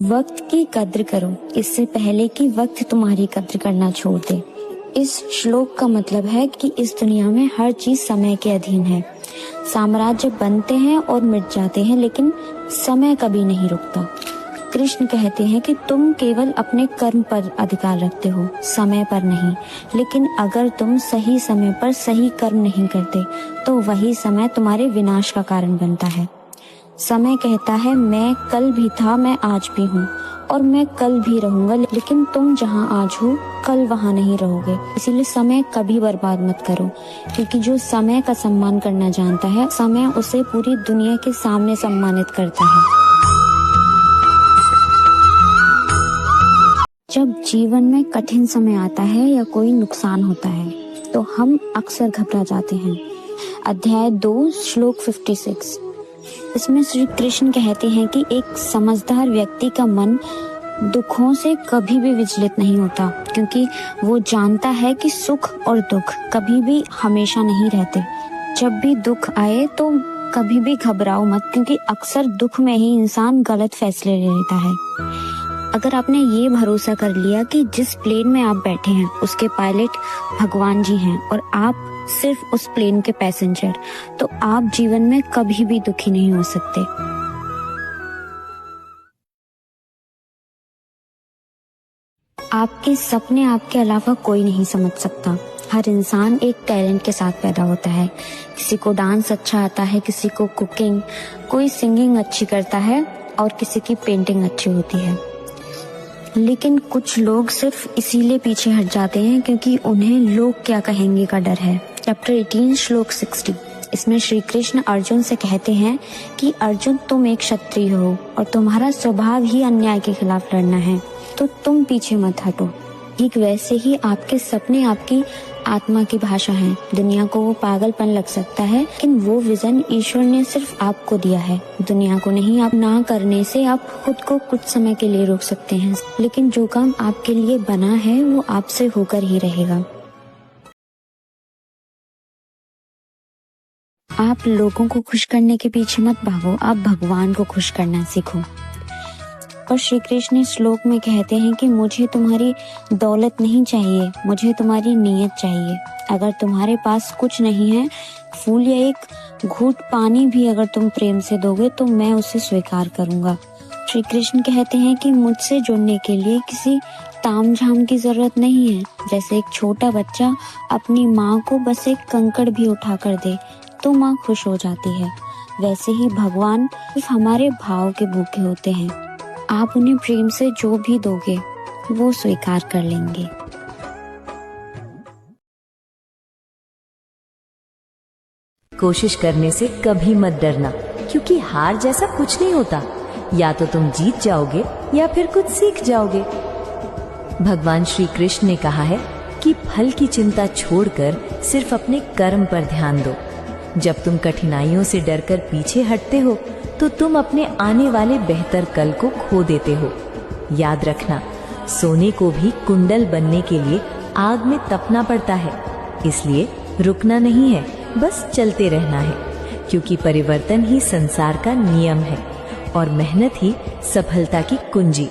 वक्त की कद्र करो इससे पहले कि वक्त तुम्हारी कद्र करना छोड़ दे। इस श्लोक का मतलब है कि इस दुनिया में हर चीज समय के अधीन है। साम्राज्य बनते हैं और मिट जाते हैं, लेकिन समय कभी नहीं रुकता। कृष्ण कहते हैं कि तुम केवल अपने कर्म पर अधिकार रखते हो, समय पर नहीं। लेकिन अगर तुम सही समय पर सही कर्म नहीं करते तो वही समय तुम्हारे विनाश का कारण बनता है। समय कहता है मैं कल भी था, मैं आज भी हूँ और मैं कल भी रहूंगा, लेकिन तुम जहाँ आज हो कल वहाँ नहीं रहोगे। इसीलिए समय कभी बर्बाद मत करो, क्योंकि जो समय का सम्मान करना जानता है, समय उसे पूरी दुनिया के सामने सम्मानित करता है। जब जीवन में कठिन समय आता है या कोई नुकसान होता है तो हम अक्सर घबरा जाते हैं। अध्याय 2 श्लोक 56। इसमें श्री कृष्ण कहते हैं कि एक समझदार व्यक्ति का मन दुखों से कभी भी विचलित नहीं होता, क्योंकि वो जानता है कि सुख और दुख कभी भी हमेशा नहीं रहते। जब भी दुख आए तो कभी भी घबराओ मत, क्योंकि अक्सर दुख में ही इंसान गलत फैसले ले लेता है। अगर आपने ये भरोसा कर लिया कि जिस प्लेन में आप बैठे हैं उसके पायलट भगवान जी हैं और आप सिर्फ उस प्लेन के पैसेंजर, तो आप जीवन में कभी भी दुखी नहीं हो सकते। आपके सपने आपके अलावा कोई नहीं समझ सकता। हर इंसान एक टैलेंट के साथ पैदा होता है। किसी को डांस अच्छा आता है, किसी को कुकिंग, कोई सिंगिंग अच्छी करता है और किसी की पेंटिंग अच्छी होती है। लेकिन कुछ लोग सिर्फ इसीलिए पीछे हट जाते हैं क्योंकि उन्हें लोग क्या कहेंगे का डर है। चैप्टर 18 श्लोक 60। इसमें श्री कृष्ण अर्जुन से कहते हैं कि अर्जुन, तुम एक क्षत्रिय हो और तुम्हारा स्वभाव ही अन्याय के खिलाफ लड़ना है, तो तुम पीछे मत हटो। ठीक वैसे ही आपके सपने आपकी आत्मा की भाषा है। दुनिया को वो पागलपन लग सकता है, लेकिन वो विजन ईश्वर ने सिर्फ आपको दिया है, दुनिया को नहीं। आप ना करने से आप खुद को कुछ समय के लिए रोक सकते हैं, लेकिन जो काम आपके लिए बना है वो आपसे होकर ही रहेगा। आप लोगों को खुश करने के पीछे मत भागो, आप भगवान को खुश करना सीखो। और श्री कृष्ण श्लोक में कहते हैं कि मुझे तुम्हारी दौलत नहीं चाहिए, मुझे तुम्हारी नीयत चाहिए। अगर तुम्हारे पास कुछ नहीं है, फूल या एक घूंट पानी भी अगर तुम प्रेम से दोगे तो मैं उसे स्वीकार करूंगा। श्री कृष्ण कहते हैं कि मुझसे जुड़ने के लिए किसी तामझाम की जरूरत नहीं है। जैसे एक छोटा बच्चा अपनी माँ को बस एक कंकड़ भी उठा कर दे तो माँ खुश हो जाती है, वैसे ही भगवान सिर्फ हमारे भाव के भूखे होते हैं। आप उन्हें प्रेम से जो भी दोगे वो स्वीकार कर लेंगे। कोशिश करने से कभी मत डरना, क्योंकि हार जैसा कुछ नहीं होता। या तो तुम जीत जाओगे या फिर कुछ सीख जाओगे। भगवान श्री कृष्ण ने कहा है कि फल की चिंता छोड़कर सिर्फ अपने कर्म पर ध्यान दो। जब तुम कठिनाइयों से डरकर पीछे हटते हो तो तुम अपने आने वाले बेहतर कल को खो देते हो। याद रखना, सोने को भी कुंडल बनने के लिए आग में तपना पड़ता है, इसलिए रुकना नहीं है, बस चलते रहना है, क्योंकि परिवर्तन ही संसार का नियम है और मेहनत ही सफलता की कुंजी।